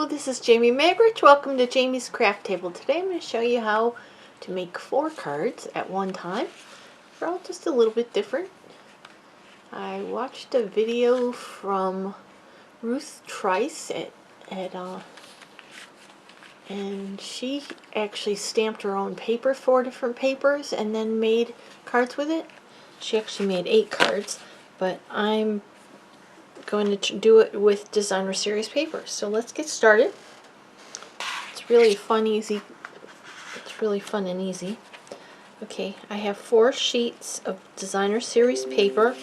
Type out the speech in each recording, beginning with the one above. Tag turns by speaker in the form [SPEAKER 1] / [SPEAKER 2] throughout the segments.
[SPEAKER 1] Hello, this is Jamie Magritte. Welcome to Jamie's Craft Table. Today I'm going to show you how to make 4 cards at one time. They're all just a little bit different. I watched a video from Ruth Trice and she actually stamped her own paper, 4 different papers, and then made cards with it. She actually made 8 cards, but I'm going to do it with designer series paper. So let's get started. It's really fun and easy. Okay, I have 4 sheets of designer series paper.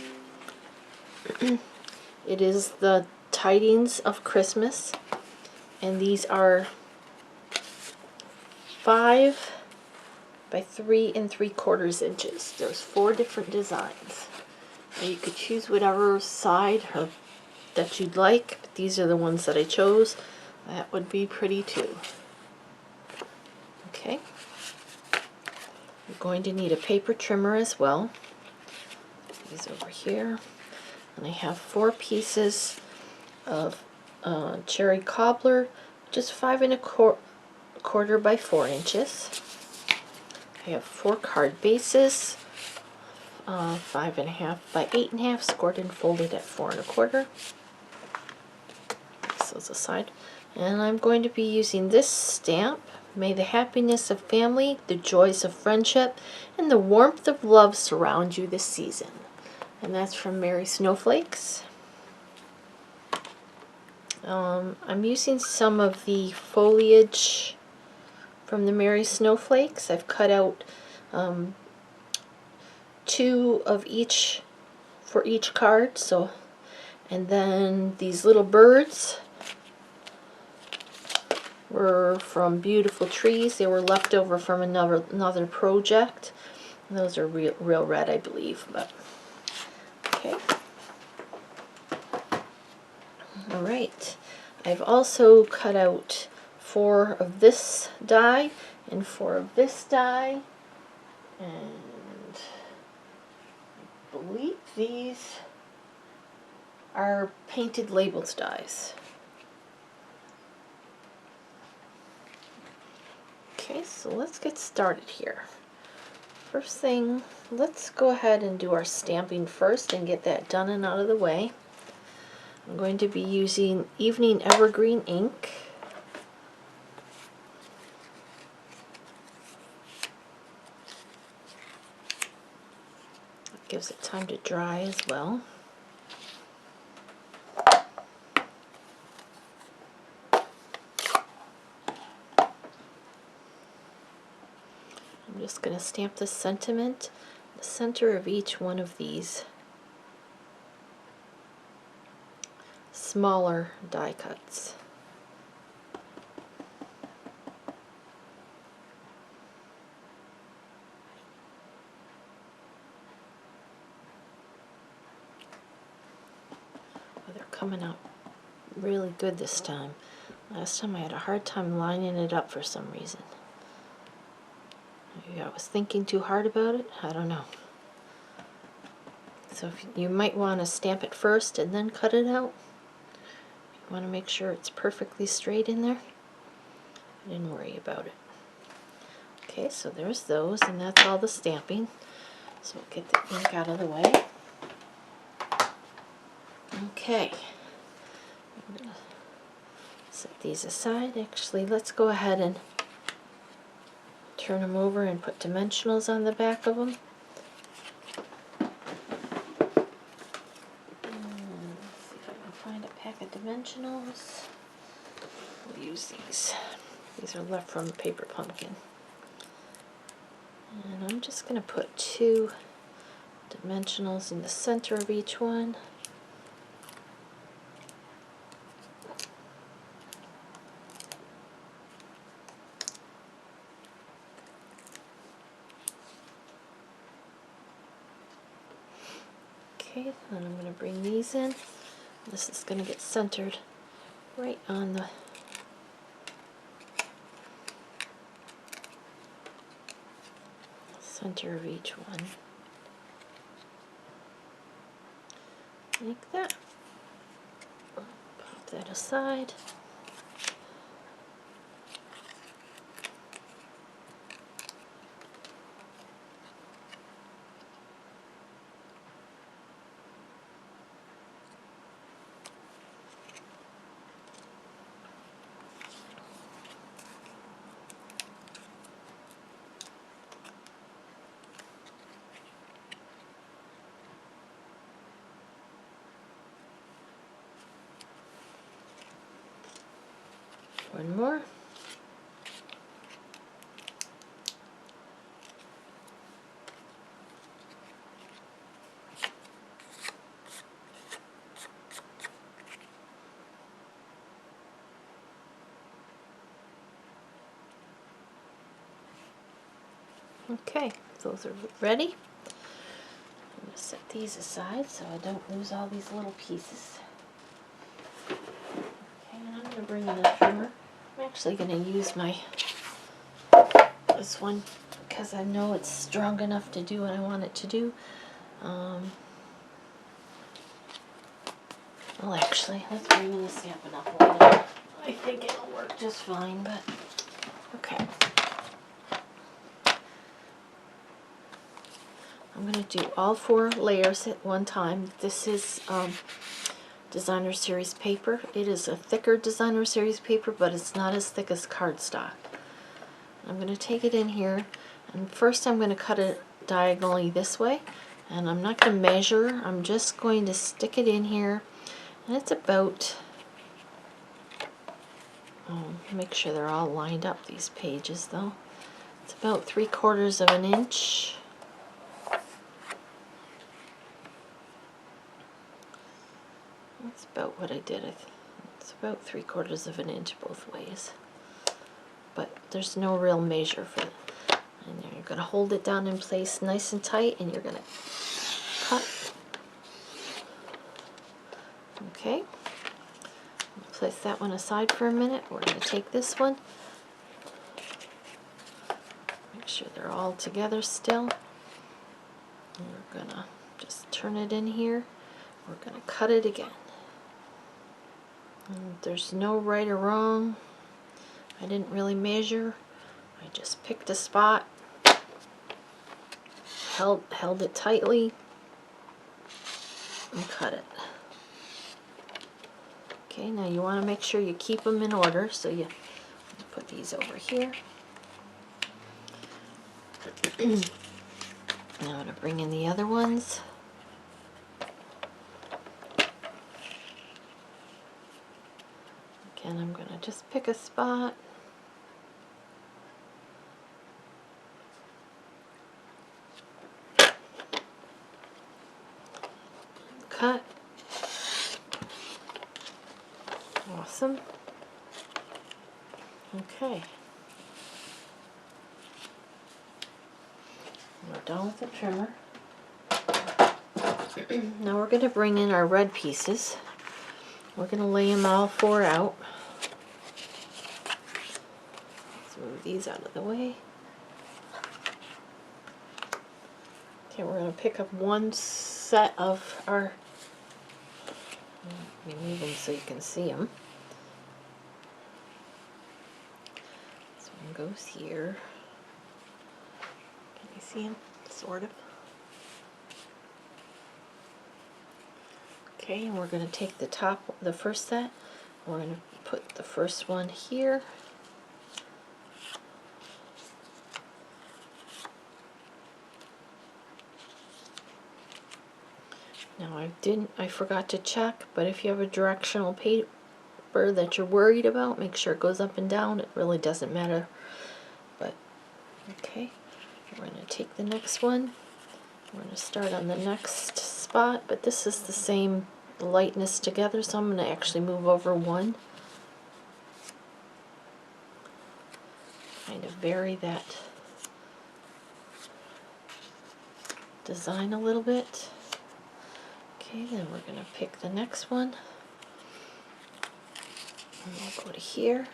[SPEAKER 1] It is the Tidings of Christmas, and these are 5 by 3 3/4 inches. There's 4 different designs. Now you could choose whatever side that you'd like, but these are the ones that I chose. That would be pretty too. Okay. You're going to need a paper trimmer as well. These over here. And I have 4 pieces of cherry cobbler, just 5 1/4 by 4 inches. I have 4 card bases, 5 1/2 by 8 1/2, scored and folded at 4 1/4. So it's a side. And I'm going to be using this stamp. May the happiness of family, the joys of friendship, and the warmth of love surround you this season. And that's from Merry Snowflakes. I'm using some of the foliage from the Merry Snowflakes. I've cut out 2 of each for each card. And then these little birds were from Beautiful Trees. They were left over from another project. And those are real red, I believe. But okay. All right. I've also cut out 4 of this die and 4 of this die, and I believe these are painted labels dies. Okay, so let's get started here. First thing, let's go ahead and do our stamping first and get that done and out of the way. I'm going to be using Evening Evergreen ink. It gives it time to dry as well. I'm just going to stamp the sentiment in the center of each one of these smaller die cuts. Oh, they're coming out really good this time. Last time I had a hard time lining it up for some reason. Maybe I was thinking too hard about it. I don't know. So you might want to stamp it first and then cut it out. You want to make sure it's perfectly straight in there. I didn't worry about it. Okay, so there's those, and that's all the stamping. So we'll get the ink out of the way. Okay. I'm going to set these aside. Actually, let's go ahead and turn them over and put dimensionals on the back of them. Let's see if I can find a pack of dimensionals. We'll use these. These are left from Paper Pumpkin. And I'm just going to put 2 dimensionals in the center of each one. Okay, then I'm going to bring these in. This is going to get centered right on the center of each one. Like that. Pop that aside. One more. Okay, those are ready. I'm going to set these aside so I don't lose all these little pieces. Okay, and I'm going to bring in a trimmer. I'm actually going to use this one because I know it's strong enough to do what I want it to do. Well, actually, let's bring in the Stampin'Up one. I think it'll work just fine, but okay. I'm going to do all 4 layers at one time. This is designer series paper. It is a thicker designer series paper, but it's not as thick as cardstock. I'm going to take it in here, and first I'm going to cut it diagonally this way, and I'm not going to measure. I'm just going to stick it in here, and it's about, make sure they're all lined up, these pages though. It's about 3/4 of an inch. That's about what I did. It's about 3/4 of an inch both ways. But there's no real measure for it. And you're going to hold it down in place nice and tight, and you're going to cut. Okay. Place that one aside for a minute. We're going to take this one. Make sure they're all together still. And we're going to just turn it in here. We're going to cut it again. And there's no right or wrong. I didn't really measure. I just picked a spot, held it tightly, and cut it. Okay, now you want to make sure you keep them in order, so you put these over here. Now I'm going to bring in the other ones. Again, I'm going to just pick a spot. Cut. Awesome. Okay. We're done with the trimmer. Now we're going to bring in our red pieces. We're going to lay them all 4 out. Let's move these out of the way. Okay, we're going to pick up one set of our, let me move them so you can see them. This one goes here. Can you see them? Sort of. Okay, and we're going to take the first set. We're going to put the first one here. Now I forgot to check, but if you have a directional paper that you're worried about, make sure it goes up and down. It really doesn't matter. But, okay, we're going to take the next one. We're going to start on the next spot, but this is the same lightness together, so I'm going to actually move over one. Kind of vary that design a little bit. Okay, then we're going to pick the next one. And we'll go to here.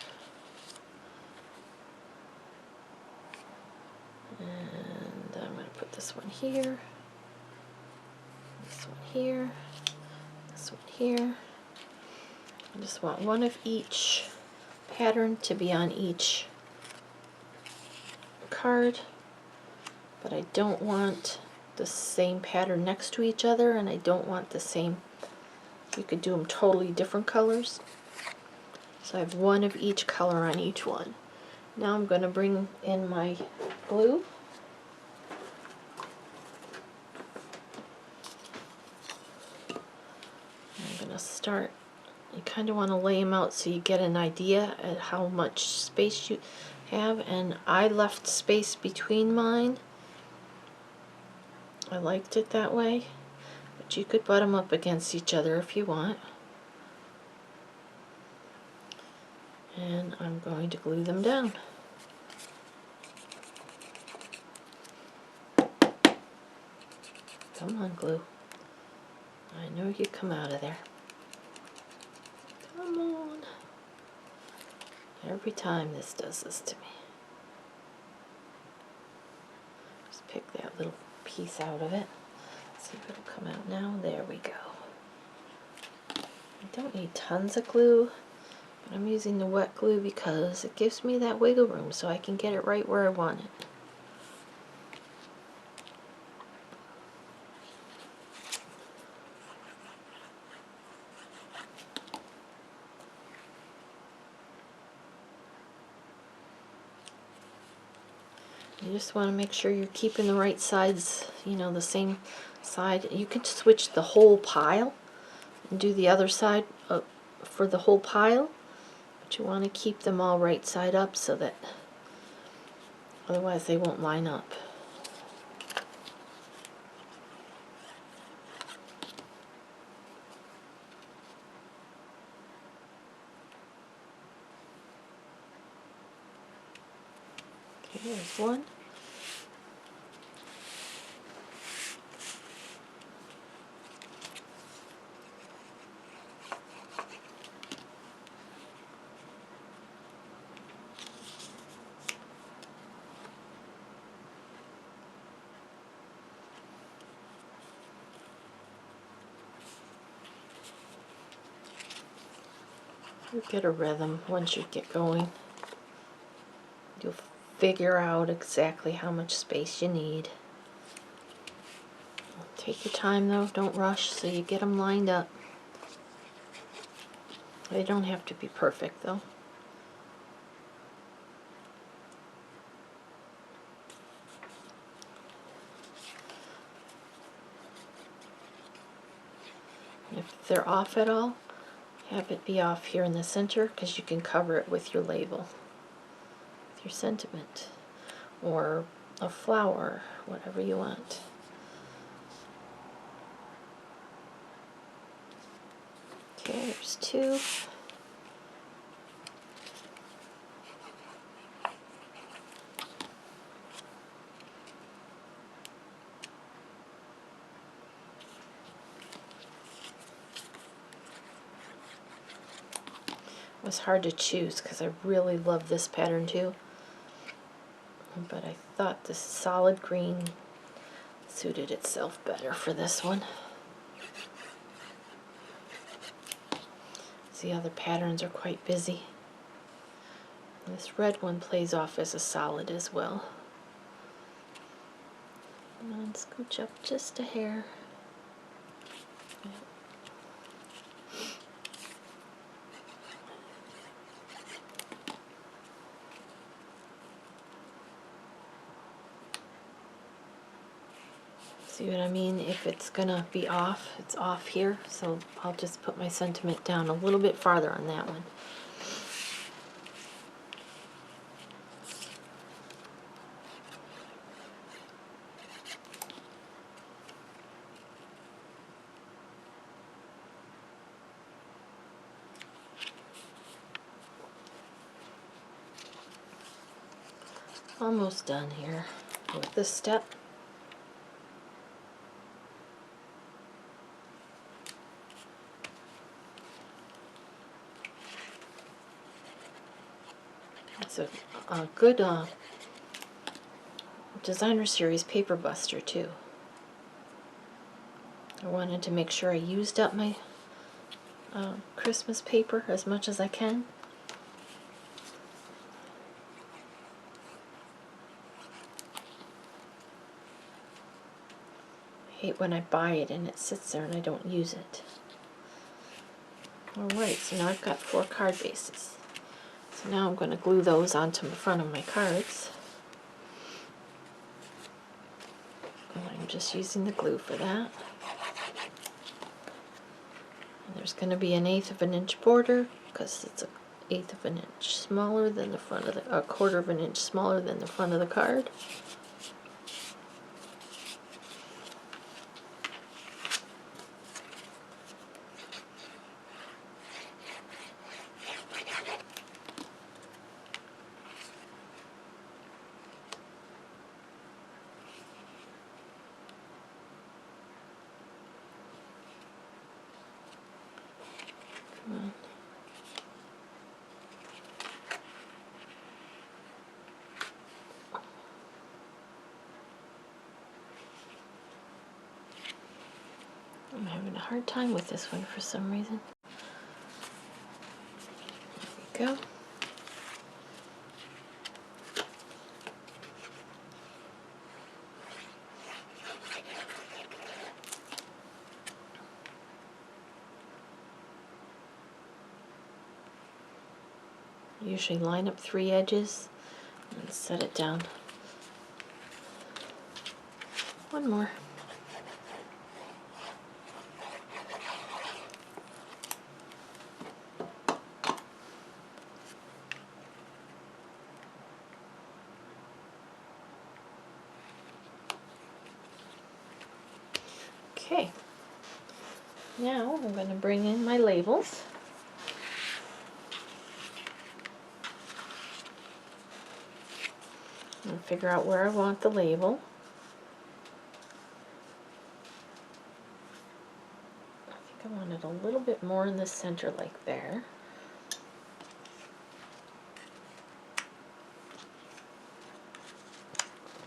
[SPEAKER 1] And I'm going to put this one here. This one here. This one here. I just want one of each pattern to be on each card. But I don't want the same pattern next to each other, and I don't want the same. You could do them totally different colors. So I have one of each color on each one. Now I'm going to bring in my glue. I'm going to start You kind of want to lay them out so you get an idea at how much space you have, and I left space between mine. I liked it that way, but you could butt them up against each other if you want. And I'm going to glue them down. Come on, glue. I know you come out of there. Come on. Every time this does this to me. Just pick that little piece out of it. See if it'll come out now. There we go. I don't need tons of glue, but I'm using the wet glue because it gives me that wiggle room so I can get it right where I want it. You just want to make sure you're keeping the right sides, you know, the same side. You can switch the whole pile and do the other side for the whole pile, but you want to keep them all right side up so that otherwise they won't line up. Okay, there's one. You get a rhythm once you get going. You'll figure out exactly how much space you need. Take your time though, don't rush so you get them lined up. They don't have to be perfect though. If they're off at all, have it be off here in the center because you can cover it with your label, with your sentiment, or a flower, whatever you want. Okay, there's two. It was hard to choose because I really love this pattern too, but I thought this solid green suited itself better for this one. The other patterns are quite busy. This red one plays off as a solid as well. And scooch up just a hair. See what I mean? If it's gonna be off, it's off here, so I'll just put my sentiment down a little bit farther on that one. Almost done here with this step. It's a good designer series paper buster too. I wanted to make sure I used up my Christmas paper as much as I can. I hate when I buy it and it sits there and I don't use it. Alright, so now I've got 4 card bases. So now I'm going to glue those onto the front of my cards. And I'm just using the glue for that. And there's going to be an 1/8 of an inch border because it's a 1/8 of an inch smaller than the front of the, a 1/4 of an inch smaller than the front of the card. Come on. I'm having a hard time with this one for some reason. There we go. Usually line up 3 edges and set it down. One more. Okay, now I'm going to bring in my labels. And figure out where I want the label. I think I want it a little bit more in the center, like there.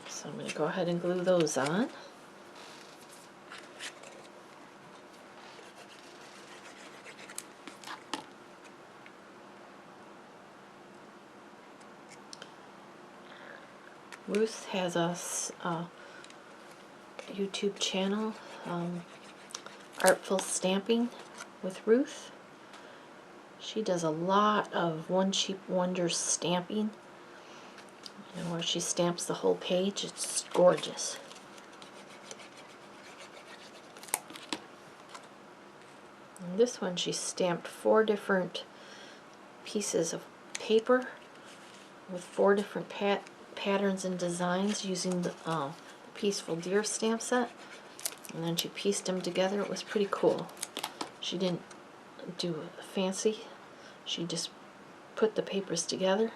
[SPEAKER 1] So I'm going to go ahead and glue those on. Ruth has a YouTube channel, Artful Stamping with Ruth. She does a lot of One Cheap Wonders stamping, you know, where she stamps the whole page. It's gorgeous. And this one she stamped 4 different pieces of paper with 4 different patterns and designs using the Peaceful Deer stamp set, and then she pieced them together. It was pretty cool. She didn't do fancy, she just put the papers together.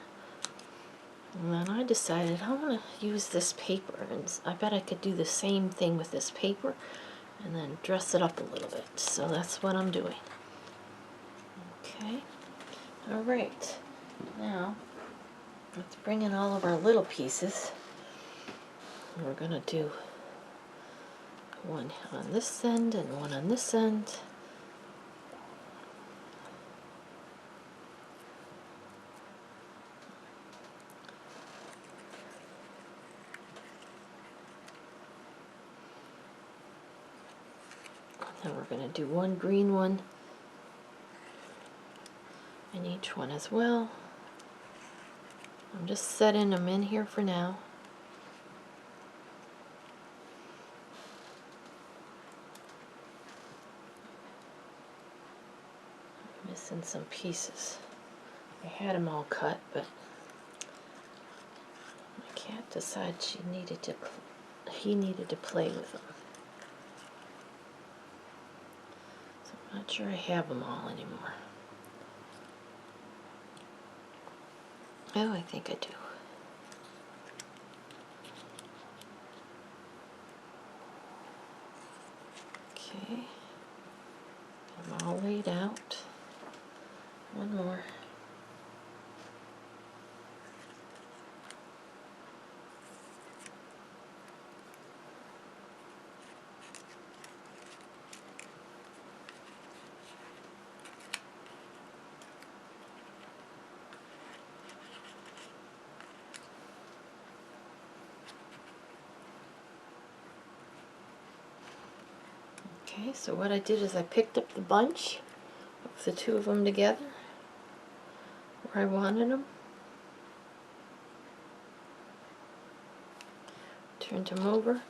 [SPEAKER 1] And then I decided I want to use this paper, and I bet I could do the same thing with this paper and then dress it up a little bit. So that's what I'm doing. Okay, alright, now let's bring in all of our little pieces. We're going to do one on this end and one on this end. And we're going to do one green one in each one as well. I'm just setting them in here for now. Missing some pieces. I had them all cut, but my cat decided he needed to play with them. So I'm not sure I have them all anymore. Oh, I think I do. Okay. I'm all laid out. One more. Okay, so what I did is I picked up the bunch of the 2 of them together where I wanted them, turned them over,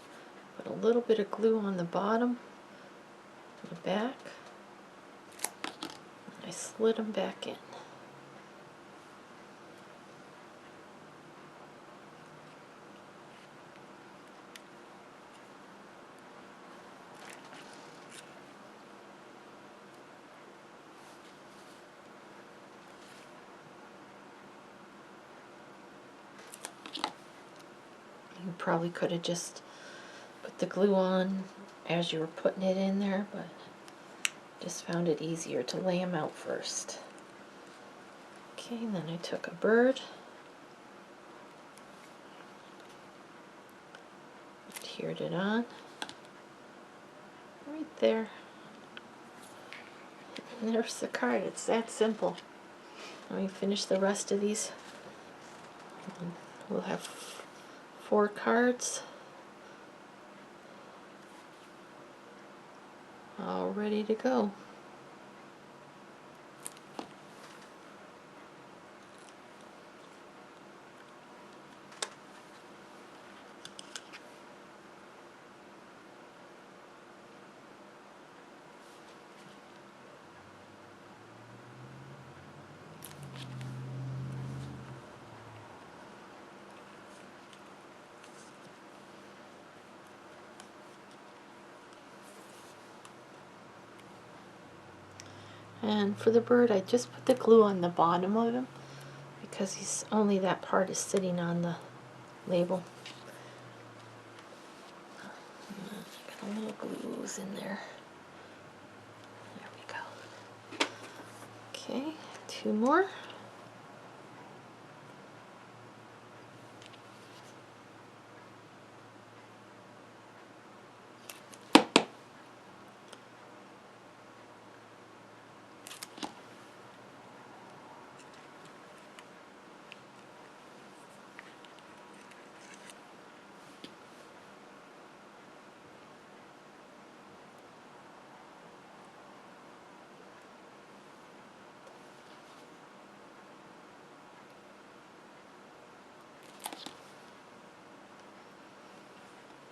[SPEAKER 1] put a little bit of glue on the bottom, the back, I slid them back in. You probably could have just put the glue on as you were putting it in there, but just found it easier to lay them out first. Okay, and then I took a bird, adhered it on, right there. And there's the card. It's that simple. Let me finish the rest of these. And we'll have 4 cards all ready to go. And for the bird, I just put the glue on the bottom of him because he's only that part is sitting on the label. Got a little glues in there. There we go. Okay, 2 more.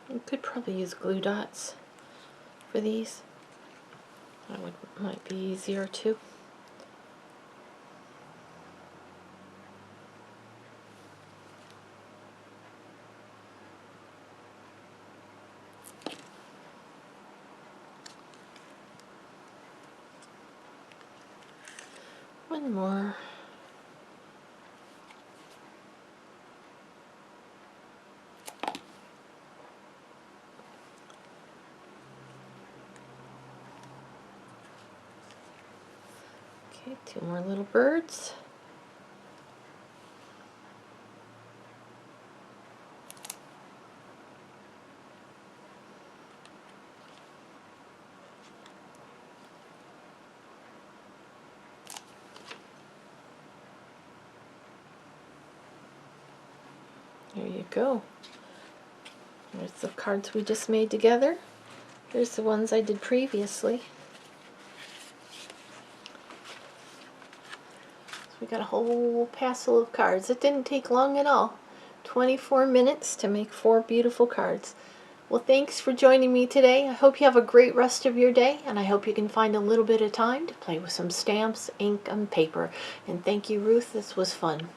[SPEAKER 1] You could probably use glue dots for these. That might be easier too. One more. Okay, 2 more little birds. There you go. There's the cards we just made together. Here's the ones I did previously. So we got a whole passel of cards. It didn't take long at all. 24 minutes to make 4 beautiful cards. Well, thanks for joining me today. I hope you have a great rest of your day, and I hope you can find a little bit of time to play with some stamps, ink, and paper. And thank you, Ruth. This was fun.